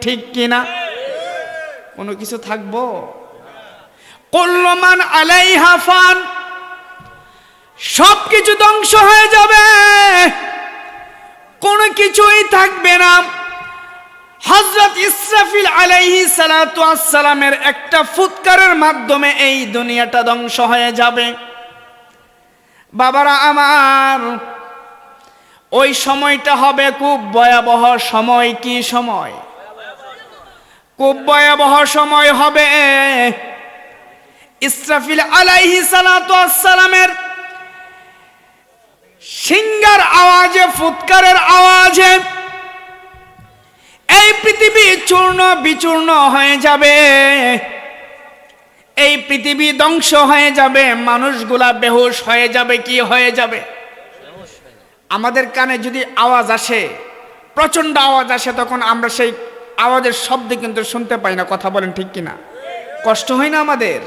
ঠিক কিনা? কোনো কিছু থাকবো? কুল্লু মান আলাইহা ফান, সবকিছু ধ্বংস হয়ে যাবে, কোনো কিছুই থাকবে না। হযরত ইসরাফিল আলাইহিস সালাতু ওয়াস সালামের একটা ফুৎকারের মাধ্যমে এই দুনিয়াটা ধ্বংস হয়ে যাবে। বাবারা আমার, ওই সময়টা হবে খুব ভয়াবহ সময়। কি সময়? খুব ভয়াবহ সময় হবে। ইসরাফিল আলাইহিস সালাতু ওয়াস সালামের সিংহার আওয়াজে, ফুৎকারের আওয়াজে এই পৃথিবী চূর্ণ বিচূর্ণ হয়ে যাবে, এই পৃথিবী ধ্বংস হয়ে যাবে, মানুষগুলা বেহুশ হয়ে যাবে। কি হয়ে যাবে? আমাদের কানে যদি আওয়াজ আসে, প্রচন্ড আওয়াজ আসে, তখন আমরা সেই আওয়াজের শব্দ কিন্তু শুনতে পাই না। কথা বলেন ঠিক কিনা? কষ্ট হয় না আমাদের?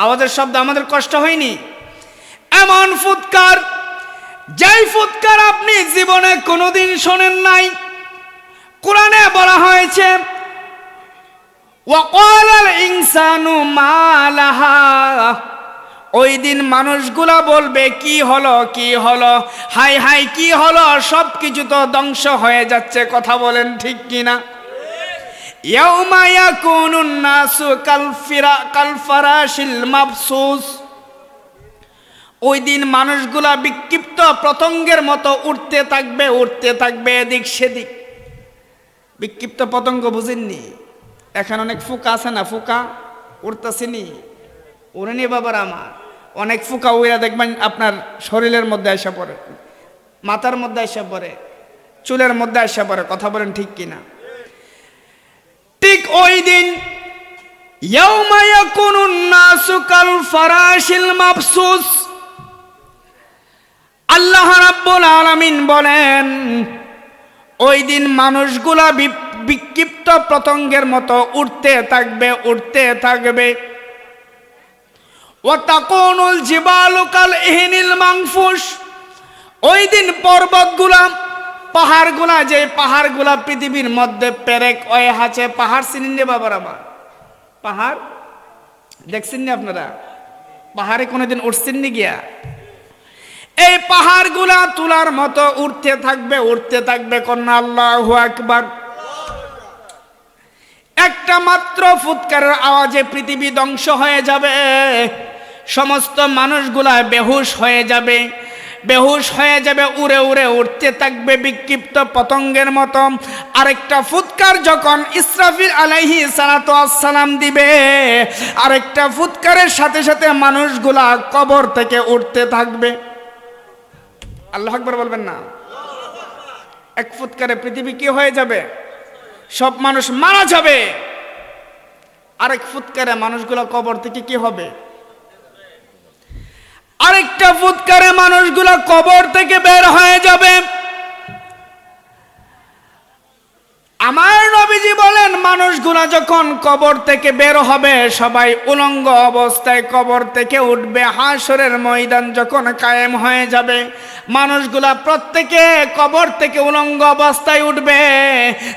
আওয়াজের শব্দ আমাদের কষ্ট হয়নি? এমন ফুৎকার, যেই ফুৎকার আপনি জীবনে কোনোদিন শোনেন নাই। কোরআনে বলা হয়েছে ওয়াকালাল ইনসানু মা লাহা, ওই দিন মানুষগুলা বলবে কি হলো, কি হলো, হাই হাই কি হলো, সব কিছু তো ধ্বংস হয়ে যাচ্ছে। কথা বলেন ঠিক কিনা? ইয়াউমা ইয়াকুনুন নাসু কাল ফারাশিল মাবসুস, ওই দিন মানুষগুলা বিক্ষিপ্ত পতঙ্গের মতো উঠতে থাকবে, উঠতে থাকবে এদিক সেদিক। বিক্ষিপ্ত পতঙ্গ বুঝেননি? এখন অনেক ফুকা আছে না, ফুকা উড়তেছেনি, উড়েনি বাবার আমার। অনেক ফুকা উড়া দেখবেন আপনার শরীরের মধ্যে এসে পড়ে, মাথার মধ্যে এসে পড়ে, চুলের মধ্যে এসে পড়ে। কথা বলেন ঠিক কিনা? ঠিক ওই দিন ইয়াউমা ইয়াকুনুন নাসু কাল ফারাশিল মাবসুস, আল্লাহ রাব্বুল আলামিন বলেন ওই দিন মানুষগুলা বিক্ষিপ্ত পতঙ্গের মতো উঠতে থাকবে, উঠতে থাকবে। ওয়া তাকুনুল জিবালু কাল ইহনিল মানফুস, ওই দিন পর্বতগুলা, পাহাড়গুলা, যে পাহাড়গুলা পৃথিবীর মধ্যে পেরেক হয়ে আছে, পাহাড় চিনেন নি বাবার আমার? পাহাড় দেখছেন নি আপনারা? পাহাড়ে কোনোদিন উঠছেন নি গিয়া? এই পাহাড়গুলা তুলার মতো উঠতে থাকবে, উঠতে থাকবে। কন্যা আল্লাহু আকবার। একটা মাত্র ফুৎকারের আওয়াজে পৃথিবী ধ্বংস হয়ে যাবে, সমস্ত মানুষগুলা বেহুশ হয়ে যাবে, বেহুশ হয়ে যাবে, উড়ে উড়ে উঠতে থাকবে বিক্ষিপ্ত পতঙ্গের মতো। আরেকটা ফুৎকার যখন ইসরাফিল আলাইহিস সালাতু ওয়াস সালাম দিবে, আরেকটা ফুৎকারের সাথে সাথে মানুষগুলা কবর থেকে উঠতে থাকবে। আল্লাহু আকবার বলবেন না? এক ফুৎকারে পৃথিবী কি হয়ে যাবে? সব মানুষ মারা যাবে। আরেক ফুৎকারে মানুষগুলো কবর থেকে কি হবে? আরেকটা ফুৎকারে মানুষগুলো কবর থেকে বের হয়ে যাবে। আমার নবীজি বলেন মানুষগুলা যখন কবর থেকে বের হবে, সবাই উলঙ্গ অবস্থায় কবর থেকে উঠবে। হাসরের ময়দান যখন কায়েম হয়ে যাবে, মানুষগুলা প্রত্যেকে কবর থেকে উলঙ্গ অবস্থায় উঠবে।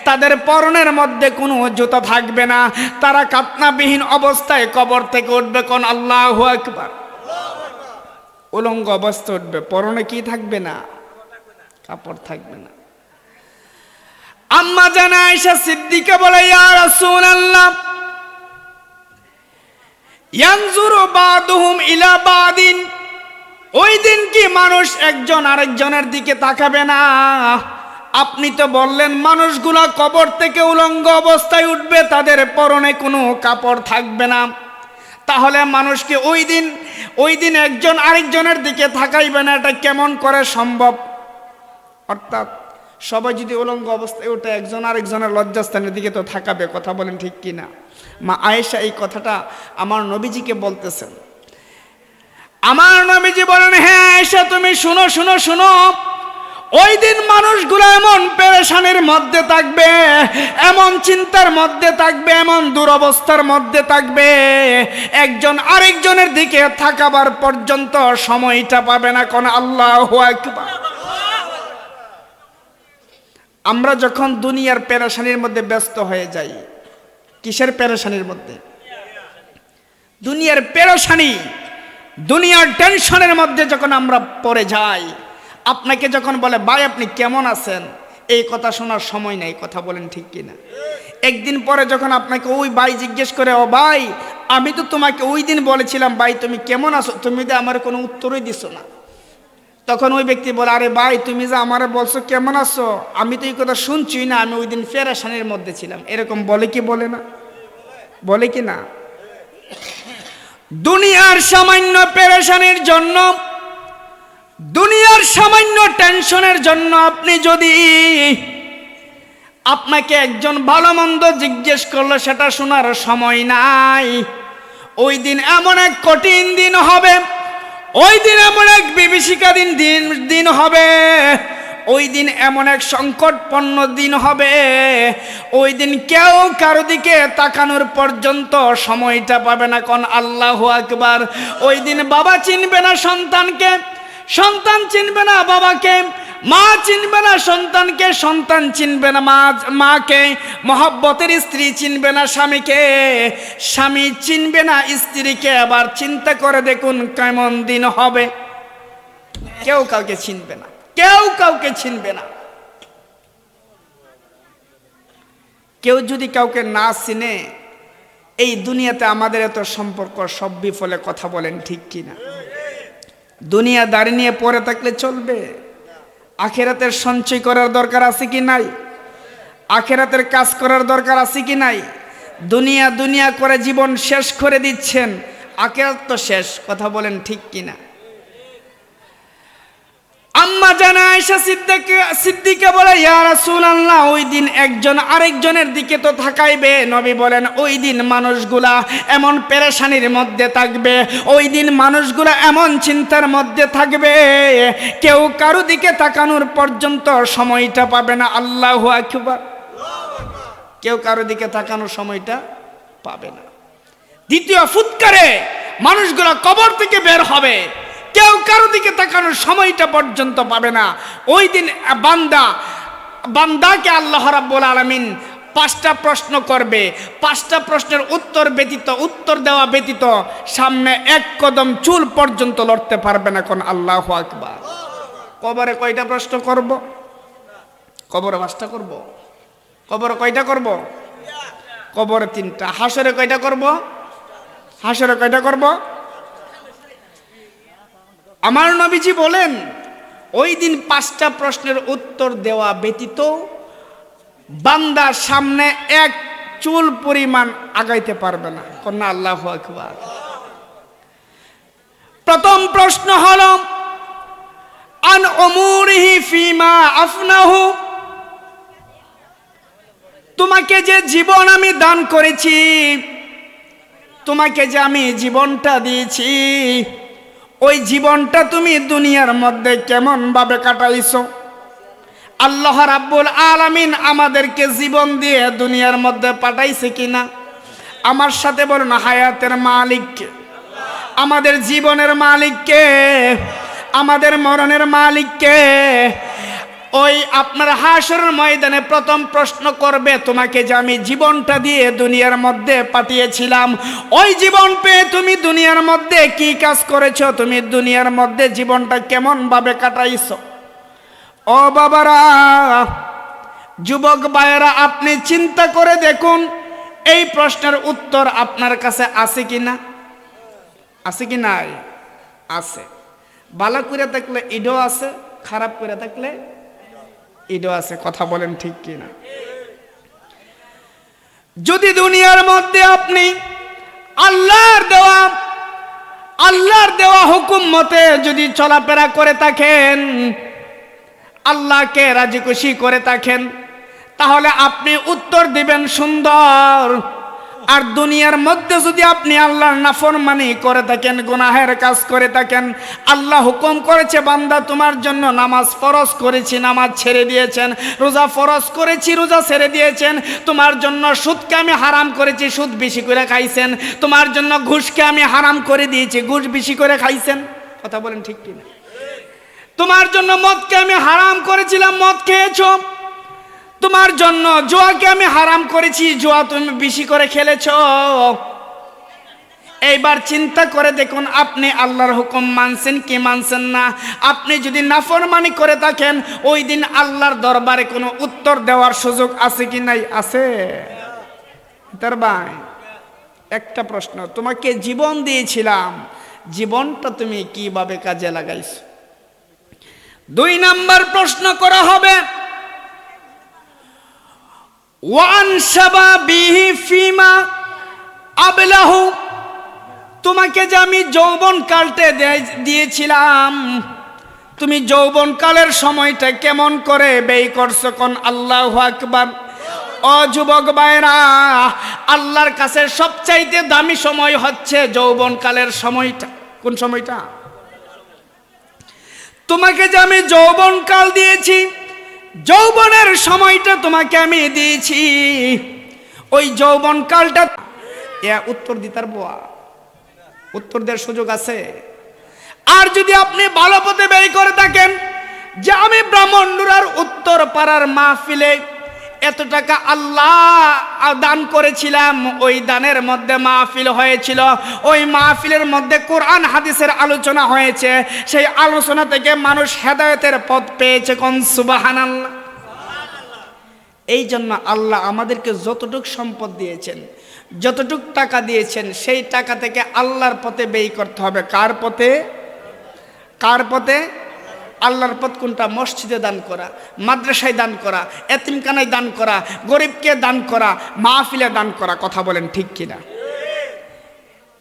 তাদের পরনের মধ্যে কোনো জুতা থাকবে না, তারা কাতনাবিহীন অবস্থায় কবর থেকে উঠবে। কোন আল্লাহু আকবার। উলঙ্গ অবস্থায় উঠবে, পরনে কি থাকবে না? কাপড় থাকবে না। আম্মা জান আয়েশা সিদ্দিকা বলে, ইয়া রাসূলুল্লাহ, ইয়ানজুরু বাদুহুম ইলা বাদিন, ওই দিন কি মানুষ একজন আরেকজনের দিকে তাকাবে না? আপনি তো বললেন মানুষগুলা কবর থেকে উলঙ্গ অবস্থায় উঠবে, তাদের পরনে কোনো কাপড় থাকবে না। তাহলে মানুষ কি ওই দিন একজন আরেকজনের দিকে তাকাইবে না? এটা কেমন করে সম্ভব? অর্থাৎ সবাই যদি উলঙ্গ অবস্থায় উঠে, একজন আরেকজনের লজ্জাস্থানের দিকে তো থাকাবে। কথা বলেন ঠিক কিনা? মা আয়েশা এই কথাটা আমার নবীজিকে বলতেছেন। আমার নবীজি বলেন, হ্যাঁ আয়েশা তুমি শুনো শুনো শুনো, ওই দিন মানুষগুলো এমন পেরেশানির মধ্যে থাকবে, এমন চিন্তার মধ্যে থাকবে, এমন দুরবস্থার মধ্যে থাকবে, একজন আরেকজনের দিকে তাকাবার পর্যন্ত সময়টা পাবে না। কোন আল্লাহু আকবার। আমরা যখন দুনিয়ার পেরেশানির মধ্যে ব্যস্ত হয়ে যাই, কিসের পেরেশানির মধ্যে? দুনিয়ার পেরেশানি, দুনিয়ার টেনশনের মধ্যে যখন আমরা পড়ে যাই, আপনাকে যখন বলে ভাই আপনি কেমন আছেন, এই কথা শোনার সময় নেই, কথা বলেন ঠিক কিনা? একদিন পরে যখন আপনাকে ওই ভাই জিজ্ঞেস করে, ও ভাই আমি তো তোমাকে ওই দিন বলেছিলাম ভাই তুমি কেমন আছো, তুমি তো আমার কোনো উত্তরই দিছো না। তখন ওই ব্যক্তি বলে, আরে ভাই তুমি যে আমারে বলছো কেমন আছো, আমি তো এই কথা শুনছি না, আমি ওই দিন পেরেশানির মধ্যে ছিলাম। এরকম বলে কি বলে না? বলে কি না? দুনিয়ার সামান্য পেরেশানির জন্য, দুনিয়ার সামান্য টেনশনের জন্য আপনি যদি, আপনাকে একজন ভালো মন্দ জিজ্ঞেস করলো সেটা শোনার সময় নাই, ওই দিন এমন এক কঠিন দিন হবে, ওই দিন এমন এক বিভীষিকাধীন দিন হবে, ওই দিন এমন এক সংকটপন্ন দিন হবে, ওই দিন কেউ কারো দিকে তাকানোর পর্যন্ত সময়টা পাবে না। কোন আল্লাহু আকবার। ওই দিন বাবা চিনবে না সন্তানকে, সন্তান চিনবে না বাবাকে, মা চিনবে না সন্তানকে, সন্তান চিনবে না মাকে, মহব্বতের স্ত্রী চিনবে না স্বামীকে, স্বামী চিনবে না স্ত্রীকে। আবার চিন্তা করে দেখুন কেমন দিন হবে, কেউ কাউকে চিনবে না, কেউ কাউকে চিনবে না। কেউ যদি কাউকে না চিনে, এই দুনিয়াতে আমাদের এত সম্পর্ক সব বিফলে, কথা বলেন ঠিক কিনা? দুনিয়া দাঁড়িয়ে নিয়ে পড়ে থাকলে চলবে? আখিরাতের সঞ্চয় করার দরকার আছে কি নাই? আখিরাতের কাজ করার দরকার আছে কি নাই? দুনিয়া দুনিয়া করে জীবন শেষ করে দিচ্ছেন, আখিরাত তো শেষ, কথা বলেন ঠিক কিনা? আম্মা জানা আয়েশা সিদ্দিকা বলে, ইয়া রাসূলুল্লাহ ওই দিন একজন আরেকজনের দিকে তো তাকাইবে। নবী বলেন ওই দিন মানুষগুলা এমন পেরেশানির মধ্যে থাকবে, ওই দিন মানুষগুলা এমন চিন্তার মধ্যে থাকবে, কেউ কারো দিকে তাকানোর পর্যন্ত সময়টা পাবে না। আল্লাহু আকবার। কেউ কারো দিকে তাকানোর সময়টা পাবে না। দ্বিতীয় ফুৎকারে মানুষগুলা কবর থেকে বের হবে, কেউ কারো দিকে তাকানোর সময়টা পর্যন্ত পাবে না। ওই দিন বান্দাকে আল্লাহ রাব্বুল আলামিন 5টা প্রশ্ন করবে, 5টা প্রশ্নের উত্তর দেওয়া ব্যতীত সামনে এক কদম চুল পর্যন্ত লড়তে পারবে না। কোন আল্লাহু আকবার। কবরে কয়টা প্রশ্ন করব? কবরে 5টা করব। কবরে কয়টা করব? কবরে 3টা। হাসরে কয়টা করব? হাসরে কয়টা করব? আমার নবীজি বলেন ওই দিন 5টা প্রশ্নের উত্তর দেওয়া ব্যতীত বান্দার সামনে এক চুল পরিমাণ আগাইতে পারবে না। কন্যা আল্লাহু আকবার। প্রথম প্রশ্ন হলো আন উমুরিহি ফিমা আফনাহু, তোমাকে যে জীবন আমি দান করেছি, তোমাকে যে আমি জীবনটা দিয়েছি, ওই জীবনটা তুমি দুনিয়ার মধ্যে কেমন ভাবে কাটাইছো? আল্লাহ রাব্বুল আলামিন আমাদেরকে জীবন দিয়ে দুনিয়ার মধ্যে পাঠাইছে কিনা? আমার সাথে বলুন, হায়াতের মালিক কে? আমাদের জীবনের মালিক কে? আমাদের মরণের মালিক কে? ওই আপনার হাসরের ময়দানে প্রথম প্রশ্ন করবে, তোমাকে যে আমি জীবনটা দিয়ে দুনিয়ার মধ্যে পাঠিয়েছিলাম, ওই জীবন পেয়ে তুমি দুনিয়ার মধ্যে কি কাজ করেছো? তুমি দুনিয়ার মধ্যে জীবনটা কেমন ভাবে কাটাইছো? ও বাবারা, যুবক ভাইয়েরা, আপনি চিন্তা করে দেখুন এই প্রশ্নের উত্তর আপনার কাছে আছে কিনা? আছে কি নাই? আছে। ভালো করে থাকলে ইডো আছে, খারাপ করে থাকলে ইডো আছে, কথা বলেন ঠিক কিনা? যদি দুনিয়ার মধ্যে আপনি আল্লাহর দেওয়া হুকুম মতে যদি চলাফেরা করে থাকেন, আল্লাহকে রাজি খুশি করে থাকেন, তাহলে আপনি উত্তর দিবেন সুন্দর। আর দুনিয়ার মধ্যে যদি আপনি আল্লাহর নাফরমানি করে থাকেন, গুনাহের কাজ করে থাকেন, আল্লাহ হুকুম করেছে বান্দা তোমার জন্য নামাজ ফরজ করেছি, নামাজ ছেড়ে দিয়েছেন, রোজা ফরজ করেছি, রোজা ছেড়ে দিয়েছেন, তোমার জন্য সুদকে আমি হারাম করেছি, সুদ বেশি করে খাইছেন, তোমার জন্য ঘুষকে আমি হারাম করে দিয়েছি, ঘুষ বেশি করে খাইছেন, কথা বলেন ঠিক কিনা? তোমার জন্য মদকে আমি হারাম করেছিলাম, মদ খেয়েছো, তোমার জন্য জুয়াকে আমি হারাম করেছি, জুয়া তুমি বেশি করে খেলেছো। এইবার চিন্তা করে দেখুন আপনি আল্লাহর হুকুম মানছেন কি মানছেন না। আপনি যদি নাফরমানি করে থাকেন ওই দিন আল্লাহর দরবারে কোনো উত্তর দেওয়ার সুযোগ আছে কি নাই? আছে। তার ভাই একটা প্রশ্ন, তোমাকে জীবন দিয়েছিলাম, জীবনটা তুমি কিভাবে কাজে লাগাইছো? 2 নাম্বার প্রশ্ন করা হবে, ওয়ান শাবাবিহি ফিমা আবলাহু, তোমাকে যে আমি যৌবন কালতে দিয়েছিলাম, তুমি যৌবন কালের সময়টা কেমন করে ব্যয় করছো? কোন আল্লাহু আকবার। ও যুবক ভাইরা, আল্লাহর কাছে সবচাইতে দামি সময় হচ্ছে যৌবন কালের সময়টা। কোন সময়টা? তোমাকে যে আমি যৌবন কাল দিয়েছি, যৌবনের সময়টা তোমাকে আমি দিয়েছি, ওই যৌবন কালটা উত্তর দিতার বোয়া, উত্তর দেওয়ার সুযোগ আছে? আর যদি আপনি ভালো পথে ব্যয় করে থাকেন, যে আমি ব্রাহ্মণডুরার উত্তর পাড়ার মাহফিলে এত টাকা আল্লাহ দান করেছিলাম, ওই দানের মধ্যে মাহফিল হয়েছিল, ওই মাহফিলের মধ্যে কোরআন হাদিসের আলোচনা হয়েছে, সেই আলোচনা থেকে মানুষ হেদায়েতের পথ পেয়েছে। কোন সুবহানাল্লাহ। এই জন্য আল্লাহ আমাদেরকে যতটুক সম্পদ দিয়েছেন, যতটুক টাকা দিয়েছেন, সেই টাকা থেকে আল্লাহর পথে ব্যয় করতে হবে। কার পথে? কার পথে? আল্লাহর পথ কোনটা? মসজিদে দান করা, মাদ্রাসায় দান করা, এতিমখানায় দান করা, গরিবকে দান করা, মাহফিলে দান করা। কথা বলেন ঠিক কিনা?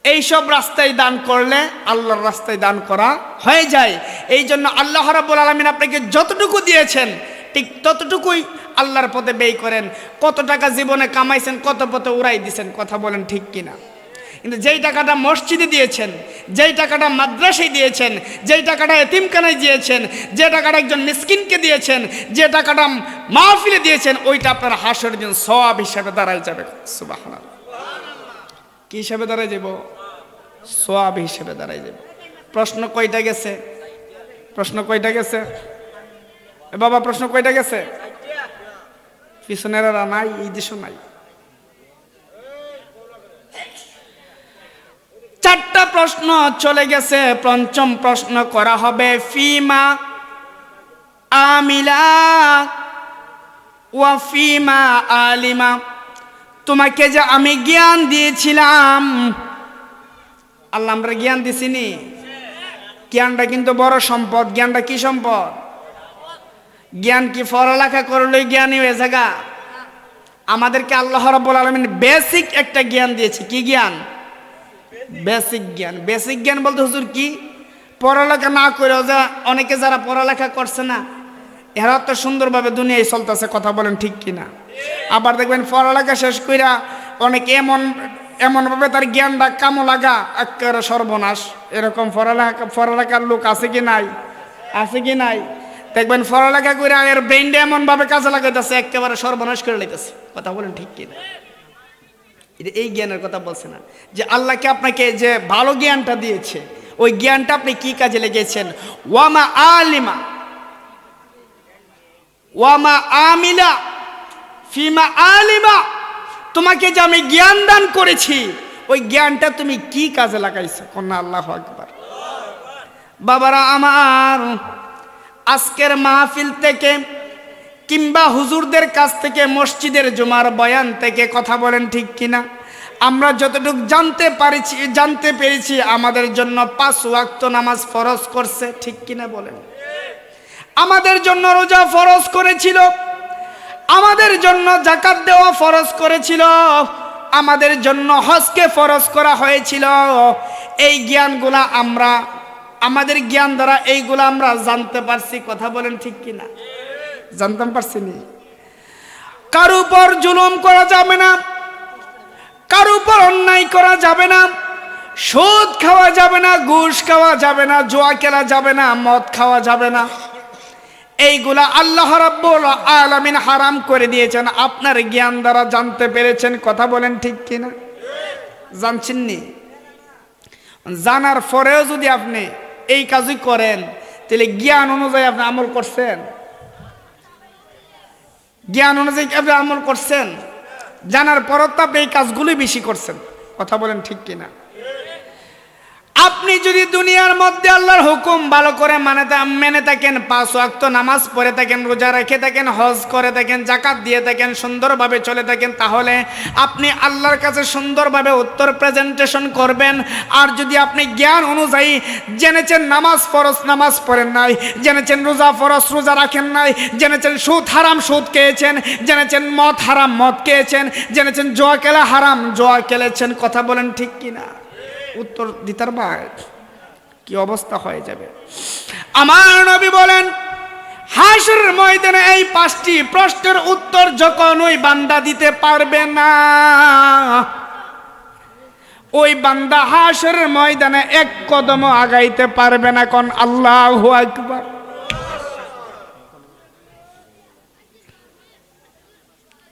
এইসব রাস্তায় দান করলে আল্লাহর রাস্তায় দান করা হয়ে যায়। এই জন্য আল্লাহ রাব্বুল আলামিন আপনাকে যতটুকু দিয়েছেন ঠিক ততটুকুই আল্লাহর পথে ব্যয় করেন। কত টাকা জীবনে কামাইছেন, কত পথে উড়াই দিয়েছেন। কথা বলেন ঠিক কিনা? কিন্তু যেই টাকাটা মসজিদে দিয়েছেন, যেই টাকাটা মাদ্রাসায় দিয়েছেন, যেই টাকাটা এতিমখানায় দিয়েছেন, যে টাকাটা একজন মিসকিনকে দিয়েছেন, যে টাকাটা মাহফিলে দিয়েছেন, ওইটা আপনার হাসরের দিন সওয়াব হিসাবে দাঁড়ায় যাবে। সুবহানাল্লাহ। কি হিসাবে দাঁড়ায় যাব? সওয়াব হিসাবে দাঁড়ায় যাবে। প্রশ্ন কয়টা গেছে? প্রশ্ন কয়টা গেছে? বাবা প্রশ্ন কয়টা গেছে? পিছনেরা নাই, এই দেশও নাই। 4টা প্রশ্ন চলে গেছে। পঞ্চম প্রশ্ন করা হবে, ফিমা আমিলা ওয়া ফিমা আলিমা, তোমাকে যে আমি জ্ঞান দিয়েছিলাম, আল্লাহ আমরা জ্ঞান দিছিনি? জ্ঞানটা কিন্তু বড় সম্পদ। জ্ঞানটা কি সম্পদ? জ্ঞান কি পড়ালেখা করলেই জ্ঞানী হয়ে যাগা? আমাদেরকে আল্লাহ রাব্বুল আলামিন বেসিক একটা জ্ঞান দিয়েছে। কি জ্ঞান? বেসিক জ্ঞান। বেসিক জ্ঞান বলতে হুজুর কি? পড়ালেখা না করেও যা অনেকে যারা পড়ালেখা করছে না, এরা তো সুন্দরভাবে দুনিয়ায় চলতেছে। কথা বলেন ঠিক কিনা? আবার দেখবেন পড়ালেখা শেষ কইরা অনেকে এমনভাবে তার জ্ঞানটা কামো লাগা একেবারে সর্বনাশ। এরকম পড়ালেখার লোক আছে কি নাই? আছে কি নাই? দেখবেন পড়ালেখা করে এর ব্রেইনটা এমনভাবে কাজে লাগাইতেছে একেবারে সর্বনাশ করে লাইতেছে। কথা বলেন ঠিক কিনা? এই জ্ঞানের কথা বলছে না, যে আল্লাহকে আপনাকে যে ভালো জ্ঞানটা দিয়েছে, ওই জ্ঞানটা আপনি কি কাজে লেগেছেন? ওয়ামা আলিমা ওয়ামা আমিলা ফিমা আলিমা, তোমাকে যে আমি জ্ঞান দান করেছি, ওই জ্ঞানটা তুমি কি কাজে লাগাইছো? কন্যা আল্লাহু আকবার। বাবারা আমার, আজকের মাহফিল থেকে কিংবা হুজুরদের কাছ থেকে, মসজিদের জুমার বয়ান থেকে, কথা বলেন ঠিক কিনা, আমরা যতটুকু জানতে পেরেছি আমাদের জন্য 5 ওয়াক্ত নামাজ ফরজ করছে। ঠিক কিনা বলেন? আমাদের জন্য রোজা ফরজ করেছিল, আমাদের জন্য যাকাত দেওয়া ফরজ করেছিল, আমাদের জন্য হজকে ফরজ করা হয়েছিল। এই জ্ঞানগুলা আমরা, আমাদের জ্ঞান দ্বারা এইগুলা আমরা জানতে পারছি। কথা বলেন ঠিক কিনা? জানতাম পারছি নি? কারো উপর জুলুম করা যাবে না, কারো উপর অন্যায় করা যাবে না, সুদ খাওয়া যাবে না, ঘুষ খাওয়া যাবে না, জুয়া খেলা যাবে না, মদ খাওয়া যাবে না। এইগুলা আল্লাহ রাব্বুল আলামিন হারাম করে দিয়েছেন। আপনার জ্ঞান দ্বারা জানতে পেরেছেন। কথা বলেন ঠিক কিনা? জানছেন নি? জানার পরেও যদি আপনি এই কাজই করেন, তাহলে জ্ঞান অনুযায়ী আপনি আমল করছেন? জ্ঞান অনুযায়ী আপনি আমল করছেন, জানার পরও তো আপনি এই কাজগুলোই বেশি করছেন। কথা বলেন ঠিক কিনা? আপনি যদি দুনিয়ার মধ্যে আল্লাহর হুকুম ভালো করে মেনে থাকেন, 5 ওয়াক্ত নামাজ পড়ে থাকেন, রোজা রেখে থাকেন, হজ করে থাকেন, যাকাত দিয়ে থাকেন, সুন্দরভাবে চলে থাকেন, তাহলে আপনি আল্লাহর কাছে সুন্দরভাবে উত্তর প্রেজেন্টেশন করবেন। আর যদি আপনি জ্ঞান অনুযায়ী জেনেছেন নামাজ ফরজ, নামাজ পড়েন নাই, জেনেছেন রোজা ফরজ, রোজা রাখেন নাই, জেনেছেন সুদ হারাম, সুদ খেয়েছেন, জেনেছেন মদ হারাম, মদ খেয়েছেন, জেনেছেন জুয়া খেলা হারাম, জুয়া খেলেছেন, কথা বলেন ঠিক কিনা? উত্তর দিতার ভাই কি অবস্থা হয়ে যাবে। আমার নবী বলেন, হাসরের ময়দানে এই 5টি প্রশ্নের উত্তর যখন ওই বান্দা দিতে পারবে না, ওই বান্দা হাসরের ময়দানে এক কদম আগাইতে পারবে না। কোন আল্লাহু আকবার।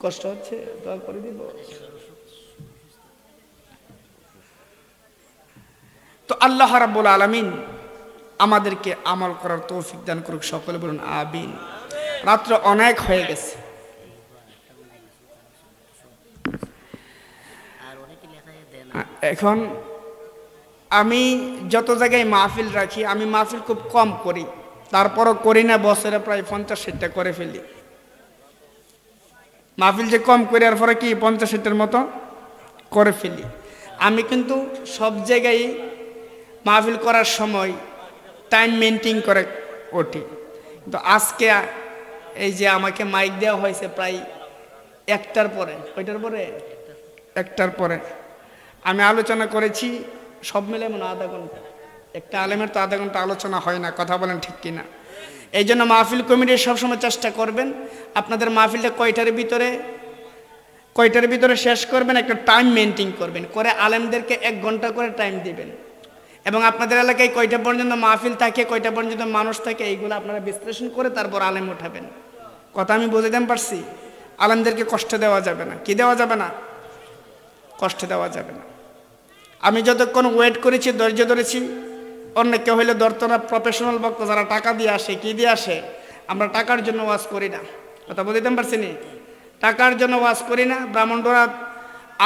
কষ্ট হচ্ছে? দোয়া করে দিব। তো আল্লাহ রাব্বুল আলামিন আমাদেরকে আমল করার তৌফিক দান করুক, সকলে বলুন আমিন। রাত্র অনেক হয়ে গেছে, এখন আমি যত জায়গায় মাহফিল রাখি, আমি মাহফিল খুব কম করি, তারপরও করি না, বছরে প্রায় 50-60টা করে ফেলি। মাহফিল যে কম করি আর পরে কি 50-60টার মতো করে ফেলি। আমি কিন্তু সব জায়গায় মাহফিল করার সময় টাইম মেনটেন করে ওঠে। কিন্তু আজকে এই যে আমাকে মাইক দেওয়া হয়েছে প্রায় 1টার পরে, ওইটার পরে 1টার পরে আমি আলোচনা করেছি সব মিলে মনে আধা ঘন্টা। একটা আলেমের তো আধা ঘন্টা আলোচনা হয় না, কথা বলেন ঠিক কিনা? এই জন্য মাহফিল কমিটি সবসময় চেষ্টা করবেন আপনাদের মাহফিলটা কয়টার ভিতরে শেষ করবেন, একটা টাইম মেনটেন করবেন, করে আলেমদেরকে 1 ঘন্টা করে টাইম দিবেন। এবং আপনাদের এলাকায় কয়টা পর্যন্ত মাহফিল থাকে, কয়টা পর্যন্ত মানুষ থাকে, এইগুলো আপনারা বিশ্লেষণ করে তারপর আলেম উঠাবেন। কথা আমি বুঝাতে পারছি? আলেমদেরকে কষ্ট দেওয়া যাবে না। কি দেওয়া যাবে না? কষ্ট দেওয়া যাবে না। আমি যতক্ষণ ওয়েট করেছি, ধৈর্য ধরেছি, অন্য কেউ হইলে ধরতো না। প্রফেশনাল বক্তা যারা টাকা দিয়ে আসে, কি দিয়ে আসে? আমরা টাকার জন্য ওয়াজ করি না, কথা বুঝতে পারছি নি? টাকার জন্য ওয়াজ করি না। ব্রাহ্মণরা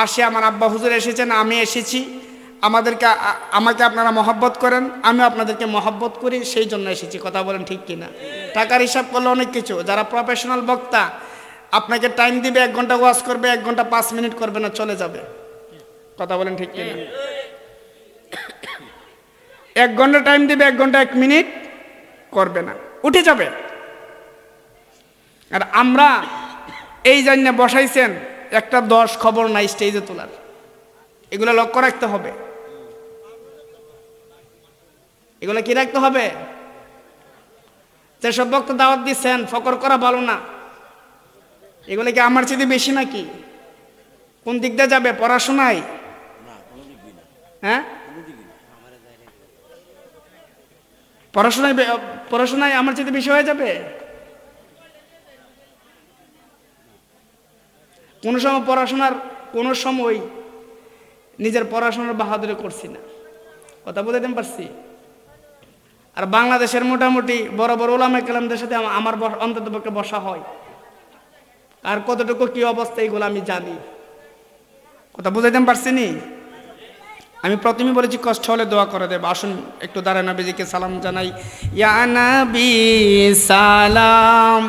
আসে, আমার আব্বা হুজুর এসেছেন, আমি এসেছি, আমাকে আপনারা মহব্বত করেন, আমিও আপনাদেরকে মহব্বত করি, সেই জন্য এসেছি। কথা বলেন ঠিক কিনা? টাকার হিসাব করলে অনেক কিছু। যারা প্রফেশনাল বক্তা আপনাকে টাইম দিবে, 1 ঘন্টা ওয়াজ করবে, 1 ঘন্টা 5 মিনিট করবে না, চলে যাবে। কথা বলেন ঠিক কিনা? 1 ঘন্টা টাইম দিবে, 1 ঘন্টা 1 মিনিট করবে না, উঠে যাবে। আর আমরা এই জন্য বসাইছেন, একটা 10 খবর নাই স্টেজে তোলার, এগুলো লক্ষ্য রাখতে হবে। এগুলো কি রাখতে হবে? যেসব বক্তা দাওয়াত দিচ্ছেন, ফকর করা ভালো না। এগুলো কি আমার চেয়ে বেশি নাকি? কোন দিক দিয়ে যাবে? পড়াশোনায়? হ্যাঁ, পড়াশোনায় আমার চেয়ে বেশি হয়ে যাবে? কোনো সময় নিজের পড়াশোনার বাহাদুরি করছি না, কথা বুঝাতে পারছি? আর বাংলাদেশের মোটামুটি বড় বড় ওলামা কেরামদের সাথে আমার অন্ততপক্ষে বসা হয়, আর কতটুকু কি অবস্থা এগুলো আমি জানি, কথা বুঝাইতে পারছি নি? আমি প্রথমে বলেছি কষ্ট হলে দোয়া করে দেব। আসুন একটু দাঁড়ায় নবীজিকে সালাম জানাই। ইয়া নবী সালাম।